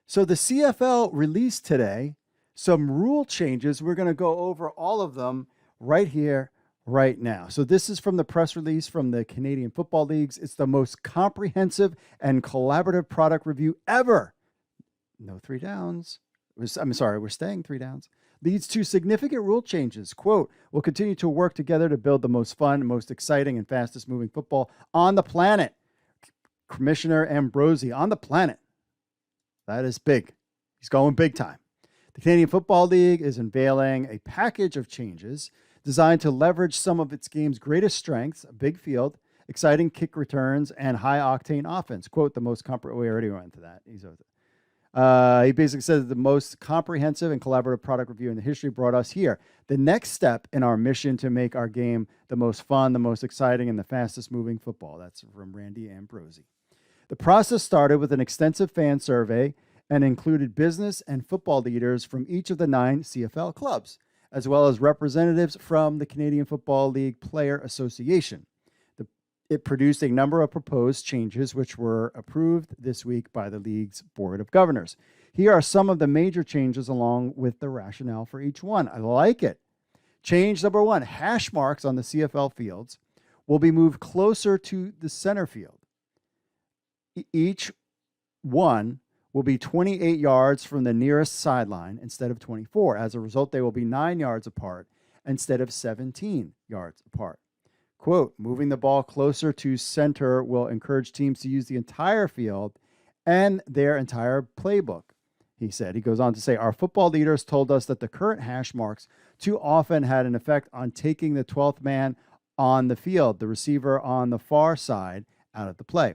So the CFL released today some rule changes. We're going to go over all of them right here, right now. So this is from the press release from the Canadian Football Leagues. It's the most comprehensive and collaborative product review ever. No three downs. I'm sorry, we're staying three downs. Leads to significant rule changes. Quote, we'll continue to work together to build the most fun, most exciting, and fastest moving football on the planet. Commissioner Ambrosie on the planet. That is big. He's going big time. The Canadian Football League is unveiling a package of changes designed to leverage some of its game's greatest strengths, a big field, exciting kick returns, and high-octane offense. Quote, the most we already went into that. He basically says the most comprehensive and collaborative product review in the history brought us here. The next step in our mission to make our game the most fun, the most exciting, and the fastest moving football. That's from Randy Ambrosie. The process started with an extensive fan survey and included business and football leaders from each of the 9 CFL clubs, as well as representatives from the Canadian Football League Player Association. It produced a number of proposed changes, which were approved this week by the league's Board of Governors. Here are some of the major changes along with the rationale for each one. I like it. Change number 1, hash marks on the CFL fields will be moved closer to the center field. Each one will be 28 yards from the nearest sideline instead of 24. As a result, they will be 9 yards apart instead of 17 yards apart. Quote, moving the ball closer to center will encourage teams to use the entire field and their entire playbook, he said. He goes on to say, our football leaders told us that the current hash marks too often had an effect on taking the 12th man on the field, the receiver on the far side, out of the play.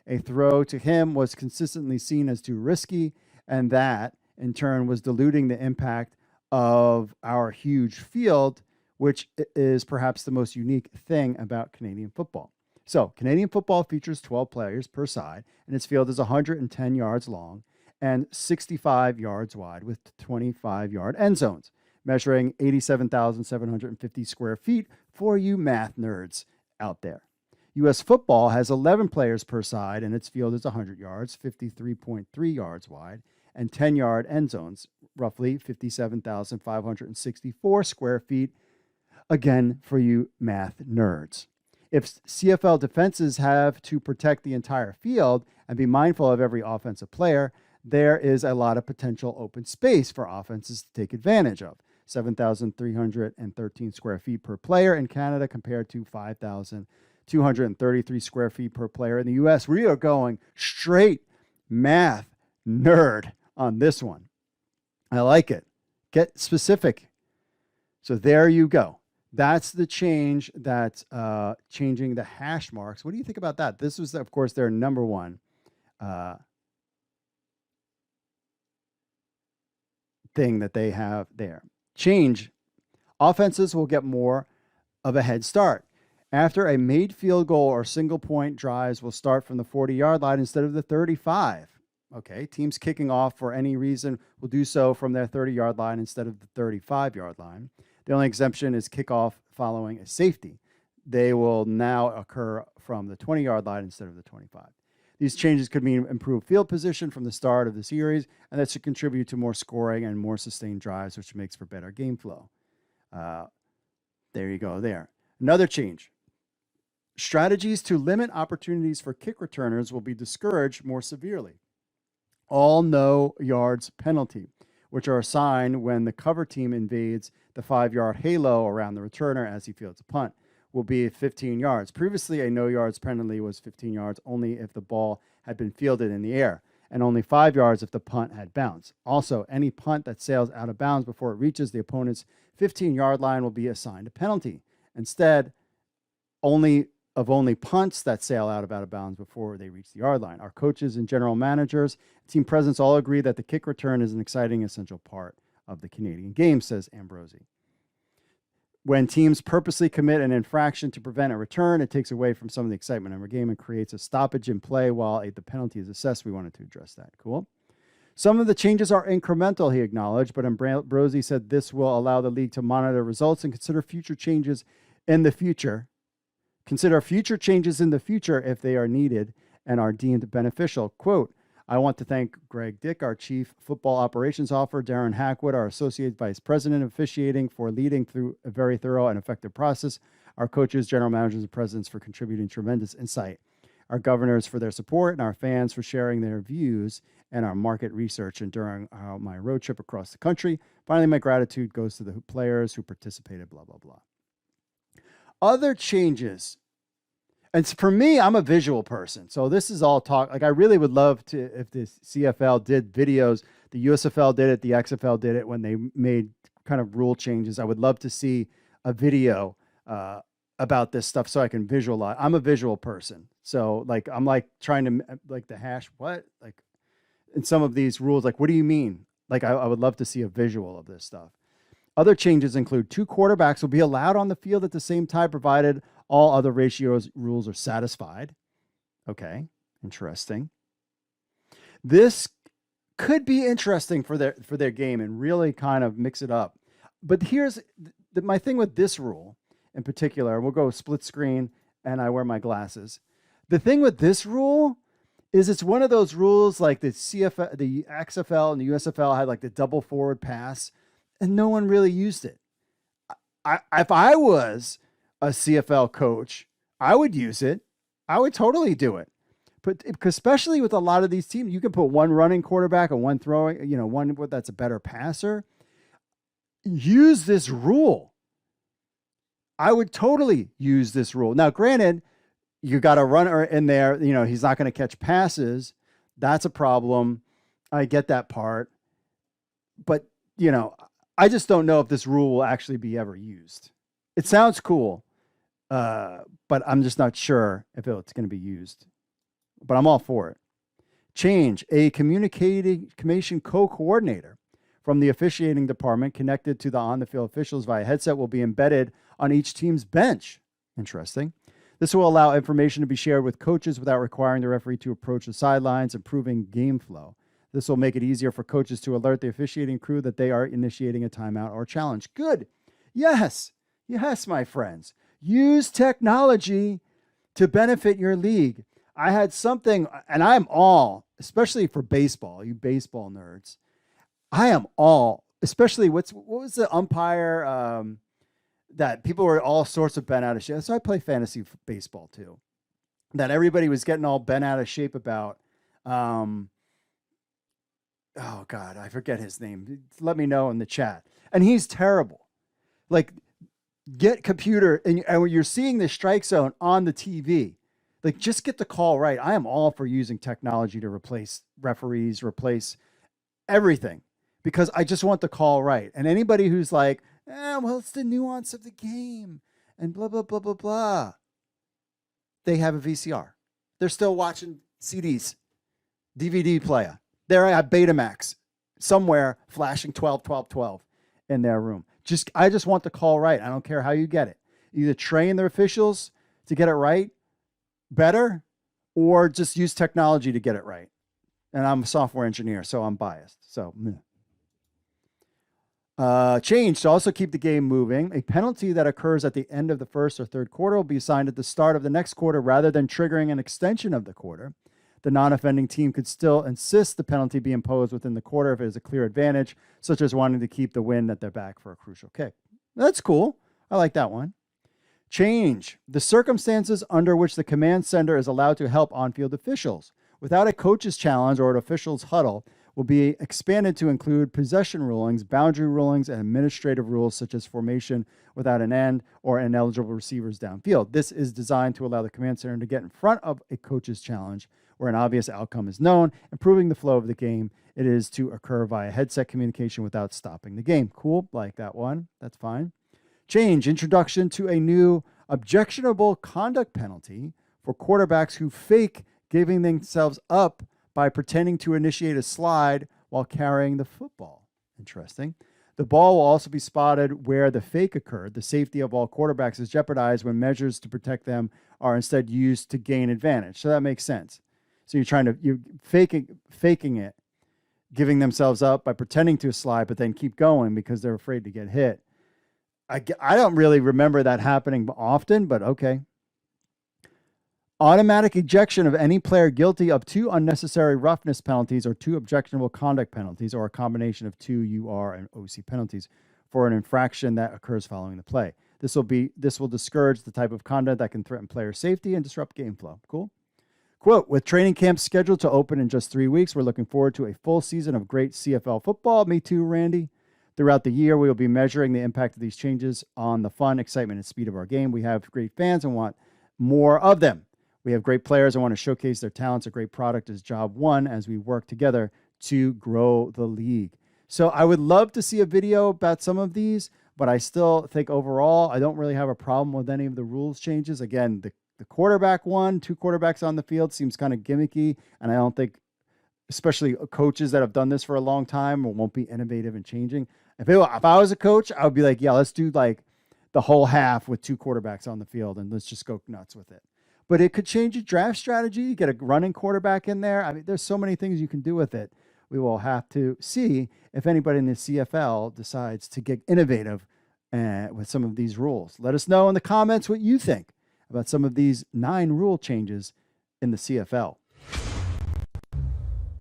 A throw to him was consistently seen as too risky, and that, in turn, was diluting the impact of our huge field, which is perhaps the most unique thing about Canadian football. So, Canadian football features 12 players per side, and its field is 110 yards long and 65 yards wide with 25-yard end zones, measuring 87,750 square feet for you math nerds out there. U.S. football has 11 players per side, and its field is 100 yards, 53.3 yards wide, and 10-yard end zones, roughly 57,564 square feet, again, for you math nerds. If CFL defenses have to protect the entire field and be mindful of every offensive player, there is a lot of potential open space for offenses to take advantage of. 7,313 square feet per player in Canada compared to 5,233 square feet per player in the U.S. We are going straight math nerd on this one. I like it. Get specific. So there you go. That's the change that's changing the hash marks. What do you think about that? This was, of course, their number one thing that they have there. Change. Offenses will get more of a head start. After a made field goal or single point, drives will start from the 40-yard line instead of the 35. Okay, teams kicking off for any reason will do so from their 30-yard line instead of the 35-yard line. The only exemption is kickoff following a safety. They will now occur from the 20-yard line instead of the 25. These changes could mean improved field position from the start of the series, and that should contribute to more scoring and more sustained drives, which makes for better game flow. There you go there. Another change. Strategies to limit opportunities for kick returners will be discouraged more severely. All no yards penalty, which are assigned when the cover team invades the 5-yard halo around the returner as he fields a punt, will be 15 yards. Previously, a no yards penalty was 15 yards only if the ball had been fielded in the air, and only 5 yards if the punt had bounced. Also, any punt that sails out of bounds before it reaches the opponent's 15-yard line will be assigned a penalty. Instead, only punts that sail out of bounds before they reach the yard line. Our coaches and general managers, team presidents all agree that the kick return is an exciting, essential part of the Canadian game, says Ambrosie. When teams purposely commit an infraction to prevent a return, it takes away from some of the excitement of our game and creates a stoppage in play while the penalty is assessed. We wanted to address that. Cool. Some of the changes are incremental, he acknowledged, but Ambrosie said this will allow the league to monitor results and consider future changes in the future. Consider future changes in the future if they are needed and are deemed beneficial. Quote, I want to thank Greg Dick, our Chief Football Operations Officer, Darren Hackwood, our Associate Vice President of Officiating, for leading through a very thorough and effective process, our coaches, general managers, and presidents for contributing tremendous insight, our governors for their support, and our fans for sharing their views and our market research and during my road trip across the country. Finally, my gratitude goes to the players who participated, blah, blah, blah. Other changes. And for me, I'm a visual person. So this is all talk. Like, I really would love to, if the CFL did videos, the USFL did it, the XFL did it when they made kind of rule changes. I would love to see a video about this stuff so I can visualize. I'm a visual person. So like, I'm like trying to like the hash, what? Like in some of these rules, like, what do you mean? Like, I would love to see a visual of this stuff. Other changes include 2 quarterbacks will be allowed on the field at the same time, provided all other rules are satisfied. Okay, interesting. This could be interesting for their game and really kind of mix it up. But here's my thing with this rule in particular. We'll go split screen, and I wear my glasses. The thing with this rule is it's one of those rules like the CFL, the XFL, and the USFL had like the double forward pass, and no one really used it. If I was a CFL coach, I would use it. I would totally do it. But especially with a lot of these teams, you can put one running quarterback and one throwing, one that's a better passer. Use this rule. I would totally use this rule. Now, granted, you got a runner in there, he's not going to catch passes. That's a problem. I get that part. But, I just don't know if this rule will actually be ever used. It sounds cool, but I'm just not sure if it's going to be used. But I'm all for it. Change. A communication co-coordinator from the officiating department connected to the on-the-field officials via headset will be embedded on each team's bench. Interesting. This will allow information to be shared with coaches without requiring the referee to approach the sidelines, improving game flow. This will make it easier for coaches to alert the officiating crew that they are initiating a timeout or challenge. Good. Yes. Yes, my friends. Use technology to benefit your league. I had something, and I'm all, especially for baseball, you baseball nerds, I am all, especially what was the umpire that people were all sorts of bent out of shape. So I play fantasy baseball too. That everybody was getting all bent out of shape about. Oh God, I forget his name. Let me know in the chat. And he's terrible. Like, get computer, and when you're seeing the strike zone on the TV, like, just get the call right. I am all for using technology to replace referees, replace everything, because I just want the call right. And anybody who's like, well, it's the nuance of the game and blah, blah, blah, blah, blah. They have a VCR. They're still watching CDs, DVD player. They're at Betamax somewhere flashing 12, 12, 12 in their room. I just want the call right. I don't care how you get it. Either train their officials to get it right better, or just use technology to get it right. And I'm a software engineer, so I'm biased. So, change to also keep the game moving. A penalty that occurs at the end of the first or third quarter will be assigned at the start of the next quarter rather than triggering an extension of the quarter. The non-offending team could still insist the penalty be imposed within the quarter if it is a clear advantage, such as wanting to keep the wind at their back for a crucial kick. That's cool. I like that one. Change. The circumstances under which the command sender is allowed to help on-field officials without a coach's challenge or an official's huddle will be expanded to include possession rulings, boundary rulings, and administrative rules such as formation without an end or ineligible receivers downfield. This is designed to allow the command center to get in front of a coach's challenge where an obvious outcome is known, improving the flow of the game. It is to occur via headset communication without stopping the game. Cool. Like that one. That's fine. Change. Introduction to a new objectionable conduct penalty for quarterbacks who fake giving themselves up by pretending to initiate a slide while carrying the football. Interesting. The ball will also be spotted where the fake occurred. The safety of all quarterbacks is jeopardized when measures to protect them are instead used to gain advantage. So that makes sense. So you're faking it, giving themselves up by pretending to slide, but then keep going because they're afraid to get hit. I don't really remember that happening often, but okay. Automatic ejection of any player guilty of 2 unnecessary roughness penalties or 2 objectionable conduct penalties, or a combination of 2 UR and OC penalties for an infraction that occurs following the play. This will discourage the type of conduct that can threaten player safety and disrupt game flow. Cool. Quote, with training camps scheduled to open in just 3 weeks, we're looking forward to a full season of great CFL football. Me too, Randy. Throughout the year, we will be measuring the impact of these changes on the fun, excitement, and speed of our game. We have great fans and want more of them. We have great players and want to showcase their talents. A great product is job one as we work together to grow the league. So I would love to see a video about some of these, but I still think overall, I don't really have a problem with any of the rules changes. Again, the quarterback one, 2 quarterbacks on the field seems kind of gimmicky. And I don't think, especially coaches that have done this for a long time, won't be innovative and changing. If I was a coach, I would be like, yeah, let's do like the whole half with 2 quarterbacks on the field and let's just go nuts with it. But it could change your draft strategy, get a running quarterback in there. I mean, there's so many things you can do with it. We will have to see if anybody in the CFL decides to get innovative with some of these rules. Let us know in the comments what you think about some of these 9 rule changes in the CFL.